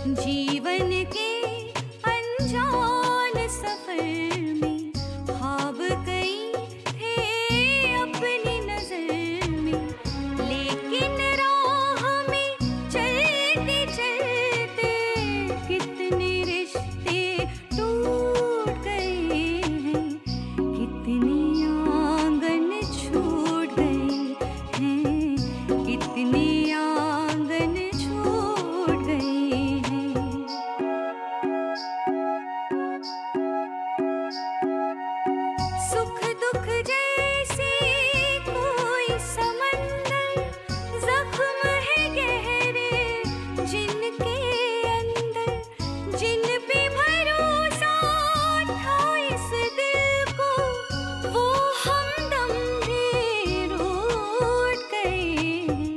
जीवन के अनजान सफर में ख्वाब कई थे अपनी नजर में, लेकिन राह में चलते चलते कितने रिश्ते टूट गए हैं, कितनी आंगन छूट गए हैं, कितनी आंगन छूट गए हैं। सुख दुख जैसे कोई समंदर, जख्म है गहरे जिनके अंदर, जिन पे भरोसा था इस दिल को, वो हमदम भी रूठ गए हैं,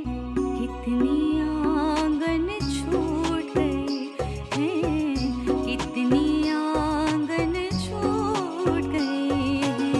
कितनी आंगन छूट गए हैं, कितनी आंगन छूट गए हैं।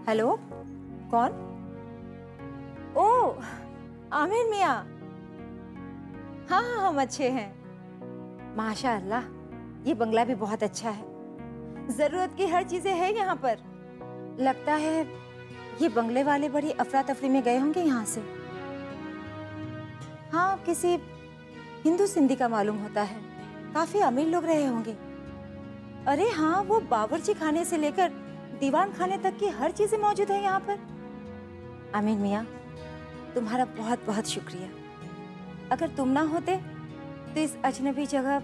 हेलो, कौन? ओह, आमिर मियाँ। हाँ हाँ, हम अच्छे हैं माशाअल्लाह। ये बंगला भी बहुत अच्छा है, जरूरत की हर चीजें है यहाँ पर। लगता है ये बंगले वाले बड़ी अफरा तफरी में गए होंगे यहाँ से। हाँ, किसी हिंदू सिंधी का मालूम होता है, काफी अमीर लोग रहे होंगे। अरे हाँ, वो बावर्ची खाने से लेकर दीवान खाने तक की हर चीजें मौजूद है यहाँ पर। आमीन मियाँ, तुम्हारा बहुत बहुत शुक्रिया। अगर तुम ना होते तो इस अजनबी जगह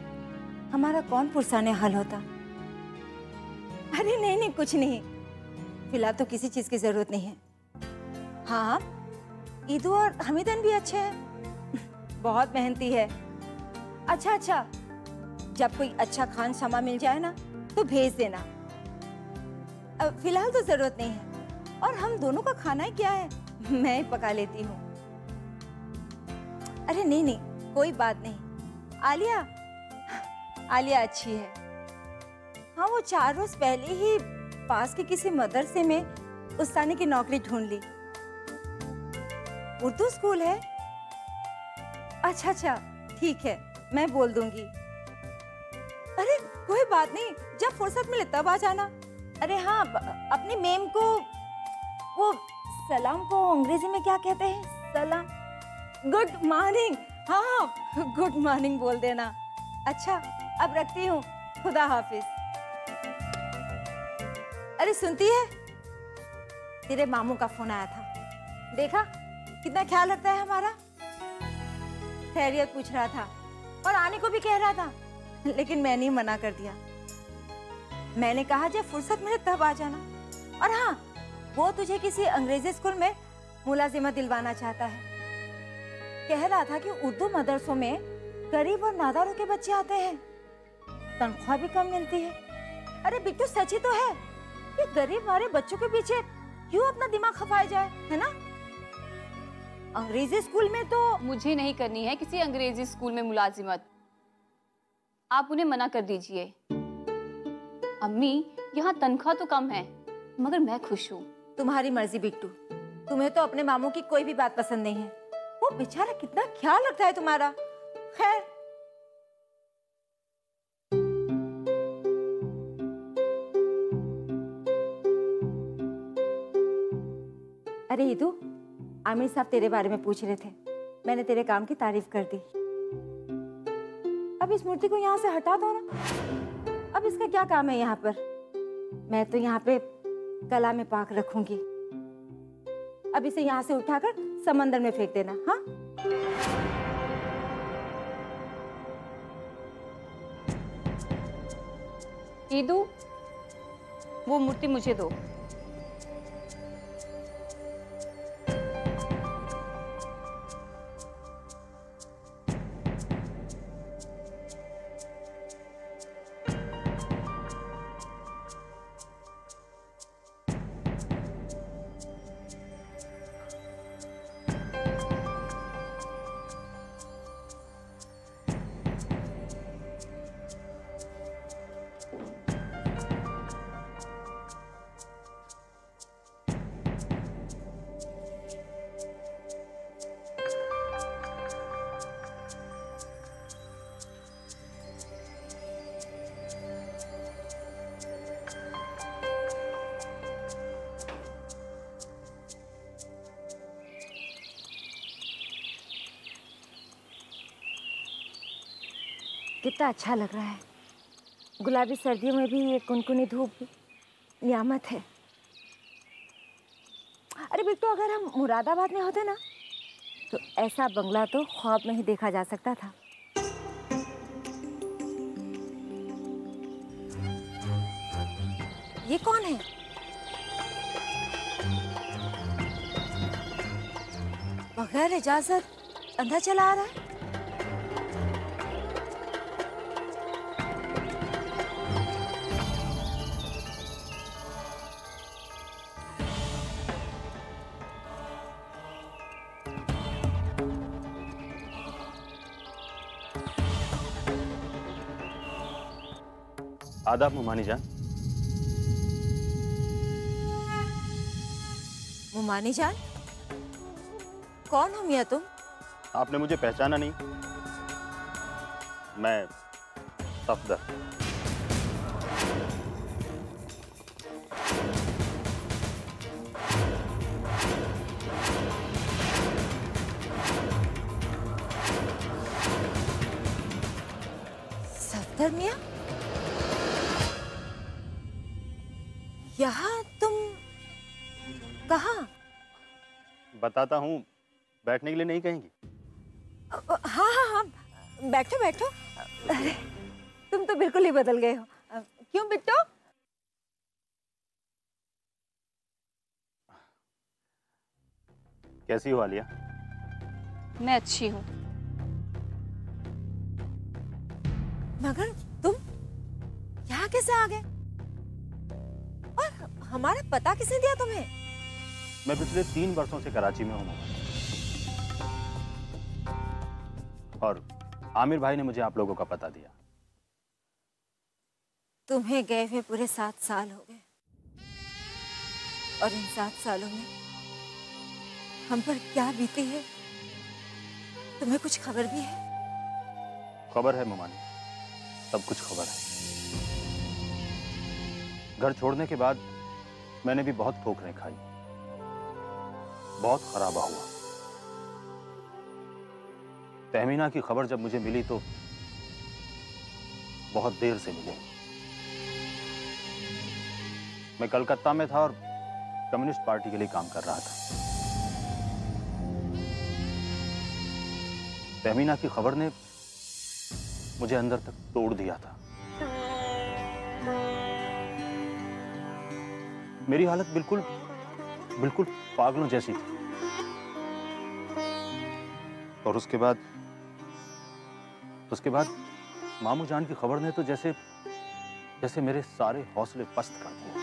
हमारा कौन पुरसाने हाल होता। अरे नहीं नहीं, कुछ नहीं, फिलहाल तो किसी चीज की जरूरत नहीं है। हाँ, ईदू और हमीदन भी अच्छे हैं, बहुत मेहनती है। अच्छा अच्छा, जब कोई अच्छा खान सामा मिल जाए ना तो भेज देना। अब फिलहाल तो जरूरत नहीं है, और हम दोनों का खाना ही क्या है, मैं ही पका लेती हूँ। अरे नहीं नहीं, कोई बात नहीं। आलिया आलिया अच्छी है। हाँ, वो 4 रोज पहले ही पास के किसी मदरसे में उस्तानी की नौकरी ढूंढ ली। उर्दू स्कूल है। अच्छा अच्छा, ठीक है, मैं बोल दूंगी। अरे कोई बात नहीं, जब फुर्सत मिले तब आ जाना। अरे हाँ, अपनी मेम को वो सलाम को अंग्रेजी में क्या कहते हैं? सलाम, गुड मॉर्निंग। हाँ, गुड मॉर्निंग बोल देना। अच्छा, अब रखती हूँ, खुदा हाफिज। अरे सुनती है, तेरे मामू का फोन आया था, देखा कितना ख्याल रखता है हमारा। खैरियत पूछ रहा था और आने को भी कह रहा था, लेकिन मैंने मना कर दिया। मैंने कहा जब फुर्सत मिले तब आ जाना। और हाँ, वो तुझे किसी अंग्रेजी स्कूल में मुलाजिमत दिलवाना चाहता है। कह रहा था कि उर्दू मदरसों में गरीब और नादारों के बच्चे आते हैं, तनख्वाह भी कम मिलती है। अरे बिट्टू, सच ही तो है, ये गरीब मारे बच्चों के पीछे क्यों अपना दिमाग खपाया जाए, है ना? अंग्रेजी स्कूल में तो मुझे नहीं करनी है किसी अंग्रेजी स्कूल में मुलाजिमत। आप उन्हें मना कर दीजिए। अम्मी, यहाँ तनख्वाह तो कम है, मगर मैं खुश हूँ। तुम्हारी मर्जी बिट्टू, तुम्हें तो अपने मामू की कोई भी बात पसंद नहीं है। वो बेचारा कितना ख्याल रखता है तुम्हारा। खैर, अरे ईदू, आमिर साहब तेरे बारे में पूछ रहे थे, मैंने तेरे काम की तारीफ कर दी। अब इस मूर्ति को यहाँ से हटा दो ना। अब इसका क्या काम है यहाँ पर? मैं तो यहाँ पे कला में पाक रखूंगी। अब इसे यहाँ से उठाकर समंदर में फेंक देना। हाँ, ईदू, वो मूर्ति मुझे दो। कितना अच्छा लग रहा है। गुलाबी सर्दियों में भी ये कुनकुनी धूप नियामत है। अरे बिट्टू, अगर हम मुरादाबाद में होते ना तो ऐसा बंगला तो ख्वाब में ही देखा जा सकता था। ये कौन है? बगैर इजाजत अंदर चला आ रहा है। आदाब मुमानी जान। मुमानी जान? कौन हो मियाँ तुम? आपने मुझे पहचाना नहीं? मैं सफदर। सफदर मियाँ? यहाँ तुम कहाँ? बताता हूँ, बैठने के लिए नहीं कहेंगी? हाँ हाँ हाँ, बैठो बैठो। अरे तुम तो बिल्कुल ही बदल गए हो। क्यों बिट्टू? कैसी हो आलिया? मैं अच्छी हूँ। मगर तुम यहाँ कैसे आ गए? और हमारा पता किसने दिया तुम्हें? मैं पिछले 3 वर्षों से कराची में हूँ और आमिर भाई ने मुझे आप लोगों का पता दिया। तुम्हें गए हुए पूरे 7 साल हो गए और इन 7 सालों में हम पर क्या बीती है तुम्हें कुछ खबर भी है? खबर है मुमानी, सब कुछ खबर है। घर छोड़ने के बाद मैंने भी बहुत ठोकरें खाई, बहुत खराबा हुआ। तहमीना की खबर जब मुझे मिली तो बहुत देर से मिली। मैं कलकत्ता में था और कम्युनिस्ट पार्टी के लिए काम कर रहा था। तहमीना की खबर ने मुझे अंदर तक तोड़ दिया था। मेरी हालत बिल्कुल बिल्कुल पागलों जैसी थी। और उसके बाद मामू जान की खबर ने तो जैसे मेरे सारे हौसले पस्त कर दिए।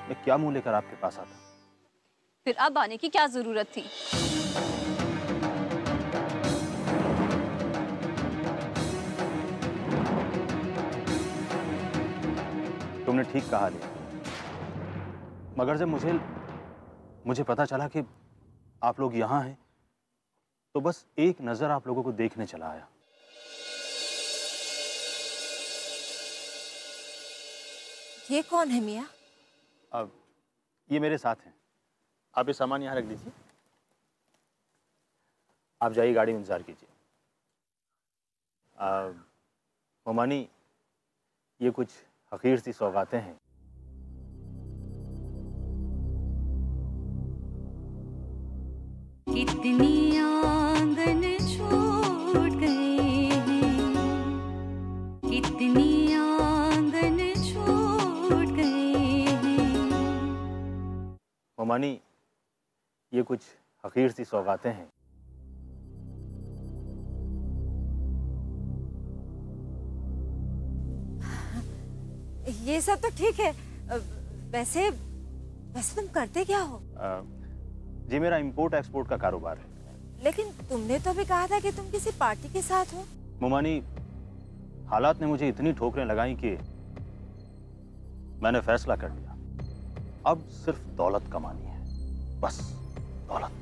मैं क्या मुंह लेकर आपके पास आता? फिर अब आने की क्या जरूरत थी? तुमने ठीक कहा लिया, मगर जब मुझे पता चला कि आप लोग यहाँ हैं तो बस एक नजर आप लोगों को देखने चला आया। ये कौन है मियाँ? अब ये मेरे साथ हैं। आप ये सामान यहाँ रख दीजिए, आप जाइए गाड़ी में इंतजार कीजिए। मोमानी, ये कुछ हकीर सी सौगातें हैं। कितनी आंगन छूट गए हैं, मोमानी, ये कुछ हकीर सी सौगातें हैं। ये सब तो ठीक है। वैसे तुम करते क्या हो? जी मेरा इंपोर्ट एक्सपोर्ट का कारोबार है। लेकिन तुमने तो अभी कहा था कि तुम किसी पार्टी के साथ हो। मोमानी, हालात ने मुझे इतनी ठोकरें लगाई कि मैंने फैसला कर लिया, अब सिर्फ दौलत कमानी है, बस दौलत।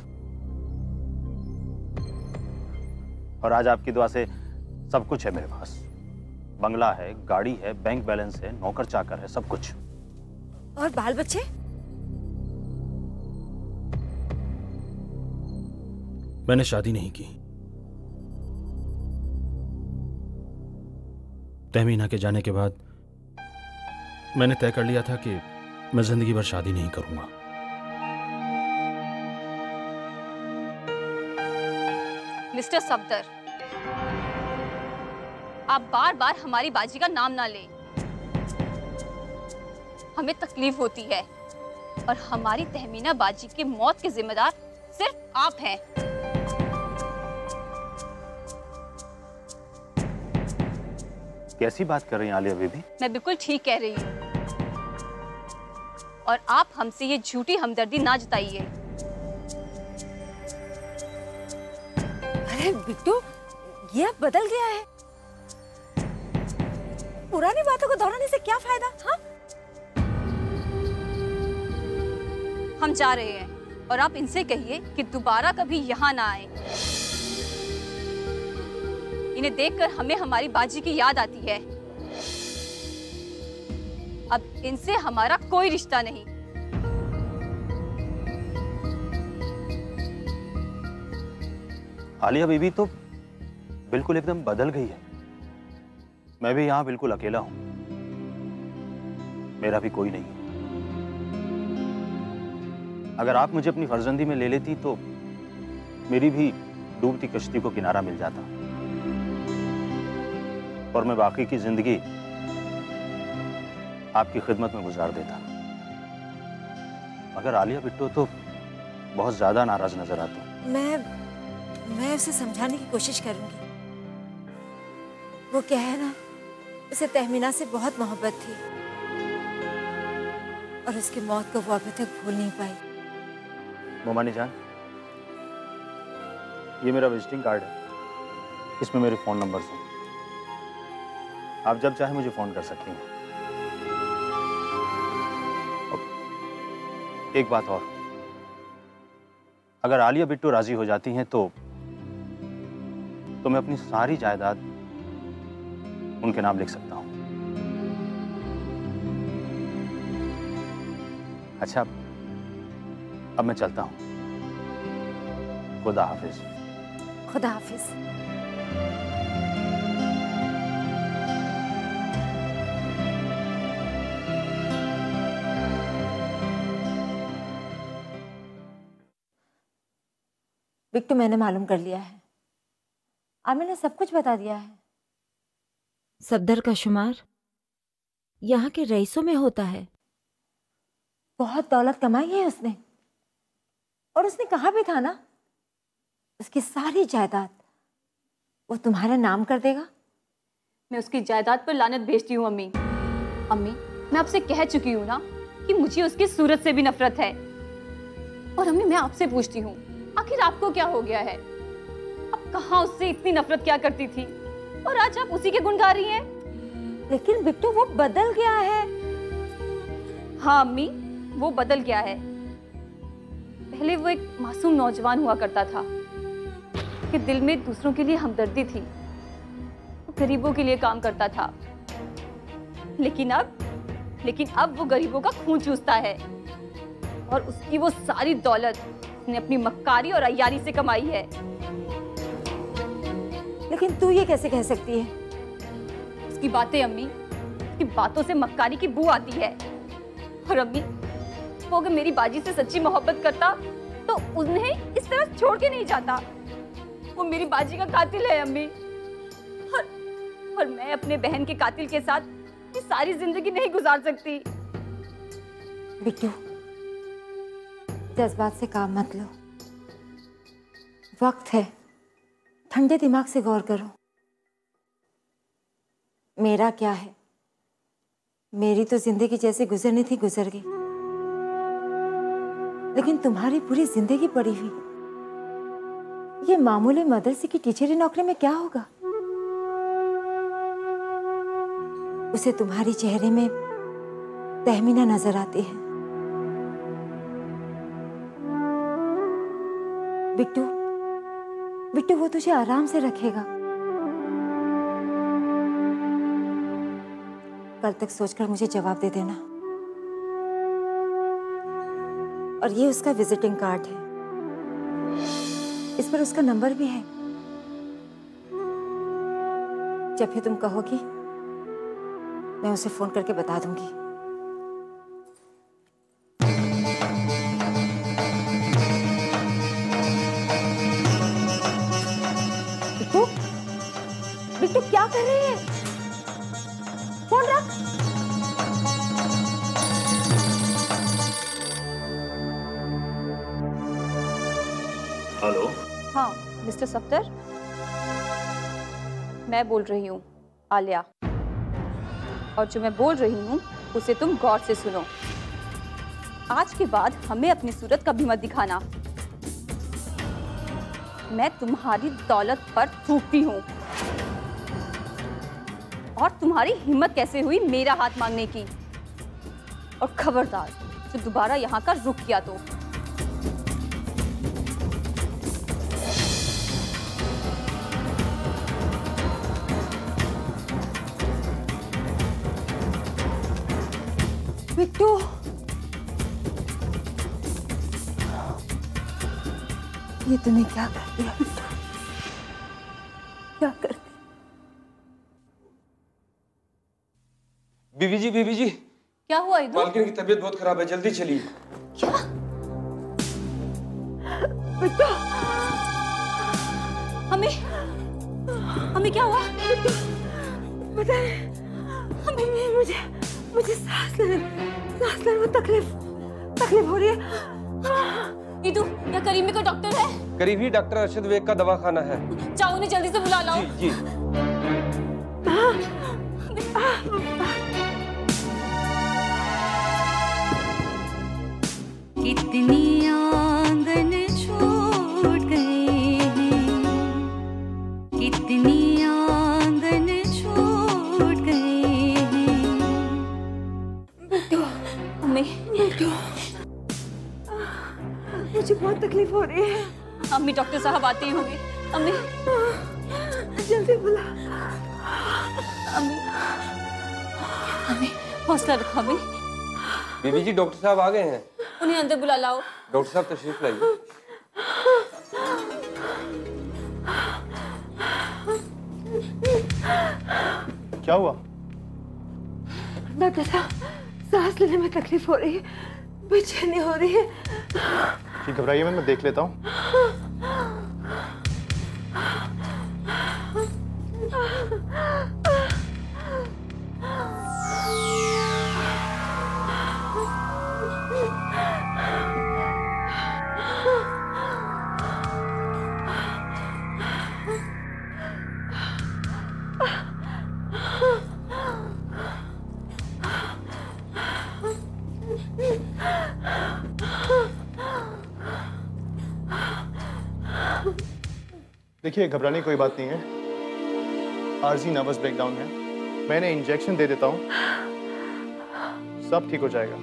और आज आपकी दुआ से सब कुछ है मेरे पास। बंगला है, गाड़ी है, बैंक बैलेंस है, नौकर चाकर है, सब कुछ। और बाल बच्चे? मैंने शादी नहीं की। तहमीना के जाने के बाद मैंने तय कर लिया था कि मैं जिंदगी भर शादी नहीं करूंगा। मिस्टर सफदर, आप बार बार हमारी बाजी का नाम ना लें। हमें तकलीफ होती है और हमारी तहमीना बाजी की मौत के जिम्मेदार सिर्फ आप हैं। कैसी बात कर रही हैं आलिया बीबी? मैं बिल्कुल ठीक कह रही हूँ और आप हमसे ये झूठी हमदर्दी ना जताइए। अरे बिट्टू, ये अब बदल गया है। पुरानी बातों को दोहराने से क्या फायदा? हाँ? हम जा रहे हैं और आप इनसे कहिए कि दोबारा कभी यहाँ ना आए। इन्हें देखकर हमें हमारी बाजी की याद आती है। अब इनसे हमारा कोई रिश्ता नहीं। आलिया बीबी तो बिल्कुल एकदम बदल गई है। मैं भी यहाँ बिल्कुल अकेला हूं, मेरा भी कोई नहीं है। अगर आप मुझे अपनी फर्जंदी में ले लेती तो मेरी भी डूबती कश्ती को किनारा मिल जाता और मैं बाकी की जिंदगी आपकी खिदमत में गुजार देता। मगर आलिया बिट्टो तो बहुत ज्यादा नाराज नजर आती। मैं उसे समझाने की कोशिश करूंगी। वो क्या है ना, उसे तहमीना से बहुत मोहब्बत थी और उसकी मौत को वो अभी तक भूल नहीं पाई। मोमानी जान, ये मेरा विजिटिंग कार्ड है, इसमें मेरे फोन नंबर्स हैं। आप जब चाहे मुझे फोन कर सकती हैं। एक बात और, अगर आलिया बिट्टो राजी हो जाती हैं तो मैं अपनी सारी जायदाद उनके नाम लिख सकता हूं। अच्छा, अब मैं चलता हूं। खुदा हाफिज। खुदा हाफिज। बिट्टू, मैंने मालूम कर लिया है। आमिर ने सब कुछ बता दिया है। सफदर का शुमार यहाँ के रईसों में होता है। बहुत दौलत कमाई है उसने, और उसने कहा भी था ना, उसकी सारी जायदाद वो तुम्हारे नाम कर देगा। मैं उसकी जायदाद पर लानत भेजती हूँ अम्मी। अम्मी, मैं आपसे कह चुकी हूँ ना कि मुझे उसकी सूरत से भी नफरत है। और अम्मी, मैं आपसे पूछती हूँ, आखिर आपको क्या हो गया है? आप कहाँ उससे इतनी नफरत क्या करती थी और आज आप उसी के गुण गा रही हैं? लेकिन बिट्टू, वो बदल गया है। हाँ अम्मी, वो बदल गया है। पहले वो एक मासूम नौजवान हुआ करता था कि दिल में दूसरों के लिए हमदर्दी थी, वो गरीबों के लिए काम करता था। लेकिन अब वो गरीबों का खून चूसता है और उसकी वो सारी दौलत उसने अपनी मक्कारी और अय्यारी से कमाई है। लेकिन तू ये कैसे कह सकती है? उसकी बातें अम्मी, उसकी बातों से मक्कारी की बू आती है। और अम्मी, वो अगर मेरी बाजी से सच्ची मोहब्बत करता तो उन्हें इस तरह छोड़ के नहीं जाता। वो मेरी बाजी का कातिल है अम्मी, और मैं अपने बहन के कातिल के साथ ये सारी जिंदगी नहीं गुजार सकती। बिट्टू, जज्बात से काम मत लो, वक्त है, ठंडे दिमाग से गौर करो। मेरा क्या है, मेरी तो जिंदगी जैसे गुजरनी थी गुजर गई, लेकिन तुम्हारी पूरी जिंदगी पड़ी हुई। ये मामूली मदरसे की टीचरी नौकरी में क्या होगा? उसे तुम्हारी चेहरे में तहमीना नजर आती है। बिट्टू, बिट्टू वो तुझे आराम से रखेगा। कल तक सोचकर मुझे जवाब दे देना। और ये उसका विजिटिंग कार्ड है, इस पर उसका नंबर भी है। जब भी तुम कहोगी मैं उसे फोन करके बता दूंगी। बिट्टू, बिट्टू क्या कर रही है? फोन रख। हेलो। हाँ मिस्टर सफ्दर, मैं बोल रही हूँ आलिया, और जो मैं बोल रही हूँ उसे तुम गौर से सुनो। आज के बाद हमें अपनी सूरत कभी मत दिखाना। मैं तुम्हारी दौलत पर थूकती हूँ, और तुम्हारी हिम्मत कैसे हुई मेरा हाथ मांगने की। और खबरदार जो दोबारा यहाँ का रुख किया तो। बिट्टू, ये तूने क्या कर दिया बिट्टू? क्या कर दिया? बीवी जी, बीवी जी, क्या हुआ इधर? मालकिन की तबीयत बहुत खराब है, जल्दी चलिए। क्या? बिट्टू, हमें हमें क्या हुआ? पता नहीं, हमें मुझे सांस लेने में तकलीफ हो रही है। ईदू, क्या करीमी का डॉक्टर है? करीब ही डॉक्टर अरशद बेग का दवाखाना है। जाओ उन्हें जल्दी से बुला लाओ। जी जी। कितनी आंगन छूट गए हैं, कितनी आंगन छूट गए हैं। अम्मी, मुझे बहुत तकलीफ हो रही है। अम्मी डॉक्टर साहब आते ही होंगे। अम्मी, जल्दी बुला। अम्मी, अम्मी हौसला रखो अम्मी। बीवी जी, डॉक्टर साहब आ गए हैं। उन्हें अंदर बुला लाओ। डॉक्टर साहब तशरीफ लाइए। क्या हुआ? डॉक्टर साहब, सांस लेने में तकलीफ हो रही है, बेचैनी हो रही है। ठीक, घबराइए मत, मैं देख लेता हूँ। देखिए, घबराने की कोई बात नहीं है, आर्जी नर्वस ब्रेकडाउन है। मैंने इंजेक्शन दे देता हूँ, सब ठीक हो जाएगा।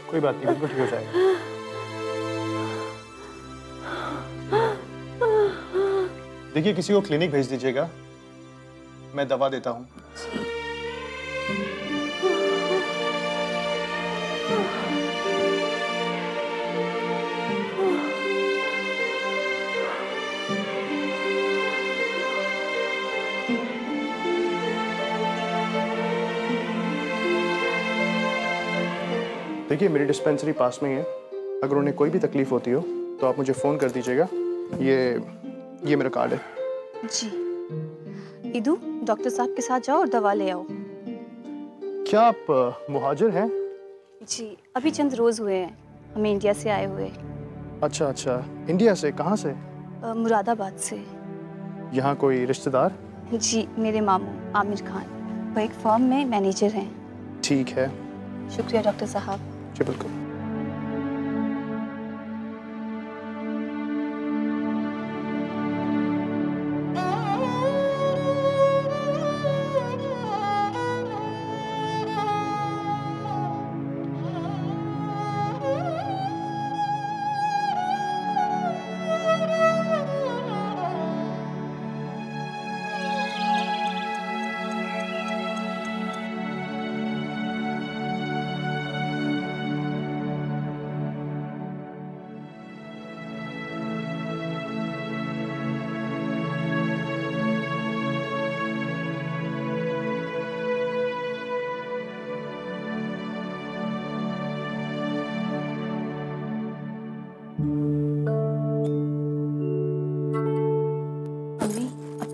कोई बात नहीं, बिल्कुल ठीक हो जाएगा। देखिए, किसी को क्लिनिक भेज दीजिएगा, मैं दवा देता हूँ। देखिए मेरी डिस्पेंसरी पास में ही है, अगर उन्हें कोई भी तकलीफ होती हो तो आप मुझे फ़ोन कर दीजिएगा। ये मेरा कार्ड है। जी। इदू, डॉक्टर साहब के साथ जाओ और दवा ले आओ। क्या आप मुहाजिर हैं? जी, अभी चंद रोज हुए हैं हमें इंडिया से आए हुए। अच्छा अच्छा, इंडिया से? कहाँ से? मुरादाबाद से। यहाँ कोई रिश्तेदार? जी, मेरे मामू आमिर खान, वो एक फर्म में मैनेजर हैं। ठीक है। शुक्रिया डॉक्टर साहब। जी बिल्कुल।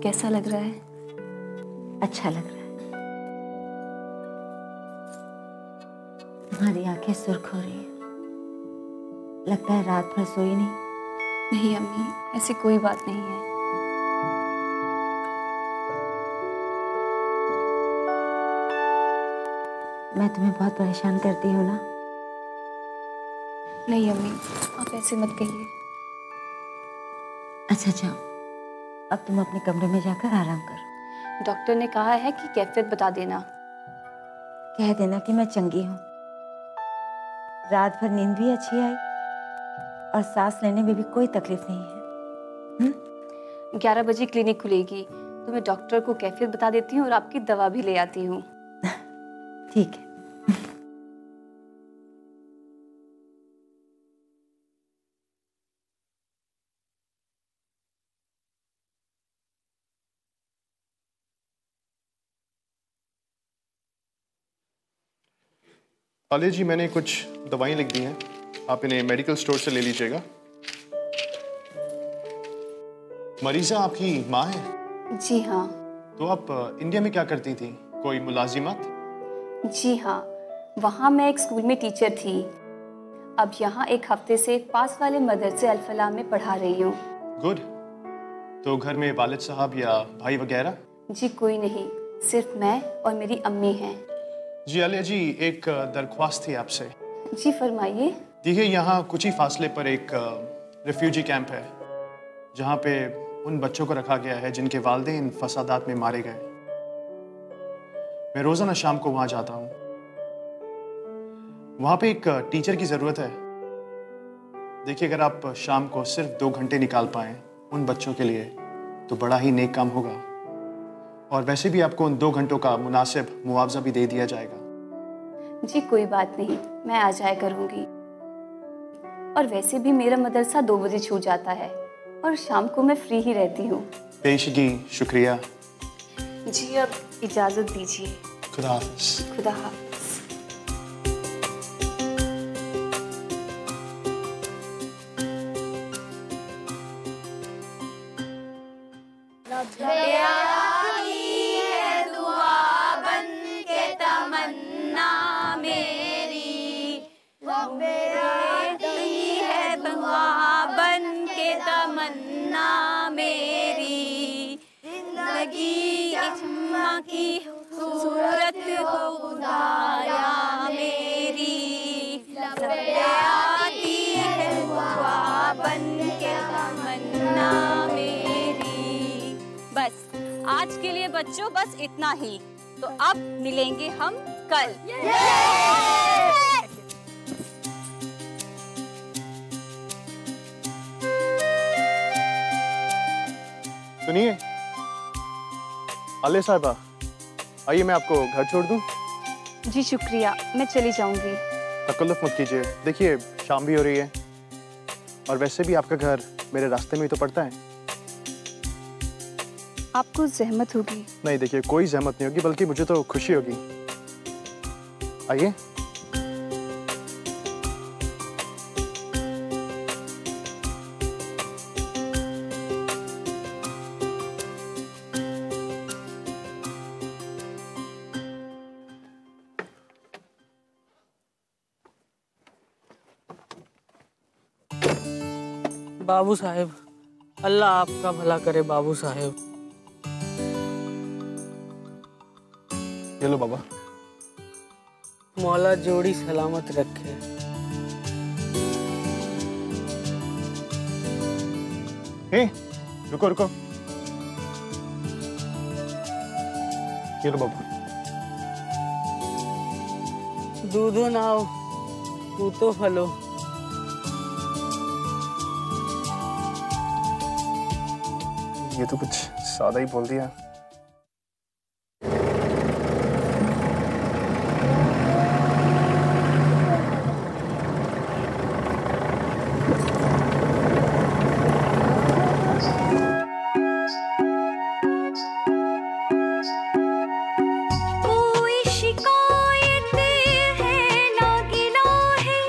कैसा लग रहा है? अच्छा लग रहा है। तुम्हारी आंखें सुर्ख हो रही है, लगता है रात भर सोई नहीं। नहीं अम्मी, ऐसी कोई बात नहीं है। मैं तुम्हें बहुत परेशान करती हूँ ना? नहीं अम्मी, आप ऐसे मत कहिए। अच्छा जाओ, अब तुम अपने कमरे में जाकर आराम करो। डॉक्टर ने कहा है कि कैफियत बता देना। कह देना कि मैं चंगी हूँ, रात भर नींद भी अच्छी आई और सांस लेने में भी कोई तकलीफ नहीं है। 11 बजे क्लिनिक खुलेगी तो मैं डॉक्टर को कैफियत बता देती हूँ और आपकी दवा भी ले आती हूँ। ठीक है। आलिया जी, मैंने कुछ दवाएं लिख दी हैं, आप इन्हें मेडिकल स्टोर से ले लीजिएगा। मरीजा आपकी माँ है? जी हाँ। तो आप इंडिया में क्या करती थी, कोई मुलाजिमत? जी हाँ, वहाँ मैं एक स्कूल में टीचर थी। अब यहाँ एक हफ्ते से पास वाले मदरसे अल-फलाह में पढ़ा रही हूँ। गुड। तो घर में वालिद साहब या भाई वगैरह? जी कोई नहीं, सिर्फ मैं और मेरी अम्मी हैं। जी आलिया जी, एक दरख्वास्त थी आपसे। जी फरमाइए। देखिए, यहाँ कुछ ही फासले पर एक रिफ्यूजी कैंप है जहाँ पे उन बच्चों को रखा गया है जिनके वालिदैन फसादात में मारे गए। मैं रोज़ाना शाम को वहाँ जाता हूँ। वहाँ पे एक टीचर की ज़रूरत है। देखिए, अगर आप शाम को सिर्फ 2 घंटे निकाल पाएँ उन बच्चों के लिए तो बड़ा ही नेक काम होगा, और वैसे भी आपको उन 2 घंटों का मुनासिब मुआवजा भी दे दिया जाएगा। जी कोई बात नहीं, मैं आ जाया करूँगी। और वैसे भी मेरा मदरसा 2 बजे छूट जाता है और शाम को मैं फ्री ही रहती हूँ। पेशगी शुक्रिया। जी अब इजाज़त दीजिए। खुदा हाफ़िज़। खुदा हाफ़िज़। सूरत हो खुदाया मेरी, आती है दुआ बन के तमन्ना मेरी। बस आज के लिए बच्चों बस इतना ही, तो अब मिलेंगे हम कल। सुनिए आलिया साहिबा, आइए मैं आपको घर छोड़ दूं। जी शुक्रिया, मैं चली जाऊंगी। तकल्लुफ़ मत कीजिए, देखिए शाम भी हो रही है और वैसे भी आपका घर मेरे रास्ते में ही तो पड़ता है। आपको ज़हमत होगी? नहीं देखिए, कोई ज़हमत नहीं होगी, बल्कि मुझे तो खुशी होगी। आइए। बाबू साहेब, अल्लाह आपका भला करे बाबू साहेब। ये लो बाबा। मौला जोड़ी सलामत रखे। हे, रुको रुको। ये लो बाबा। दूधो नाओ, पूतो फलो। ये तो कुछ सादा ही बोल दिया। कोई शिकायत है ना गिला है,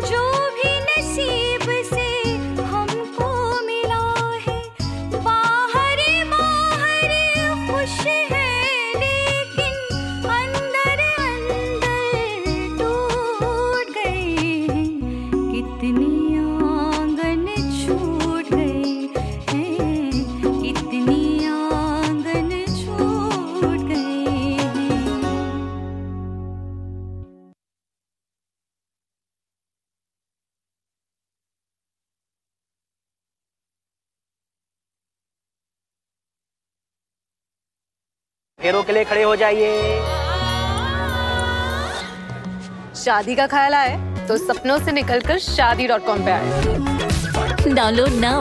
जो भी नसीब से हमको मिला है। बाहर बाहर खुश है, लेकिन अंदर अंदर टूट गए हैं। कितनी आंगन छूट गए हैं, कितनी आंगन छूट गए हैं। फेरों के लिए खड़े हो जाइए। शादी का ख्याल आए तो सपनों से निकलकर शादी.com पे आए। Download now.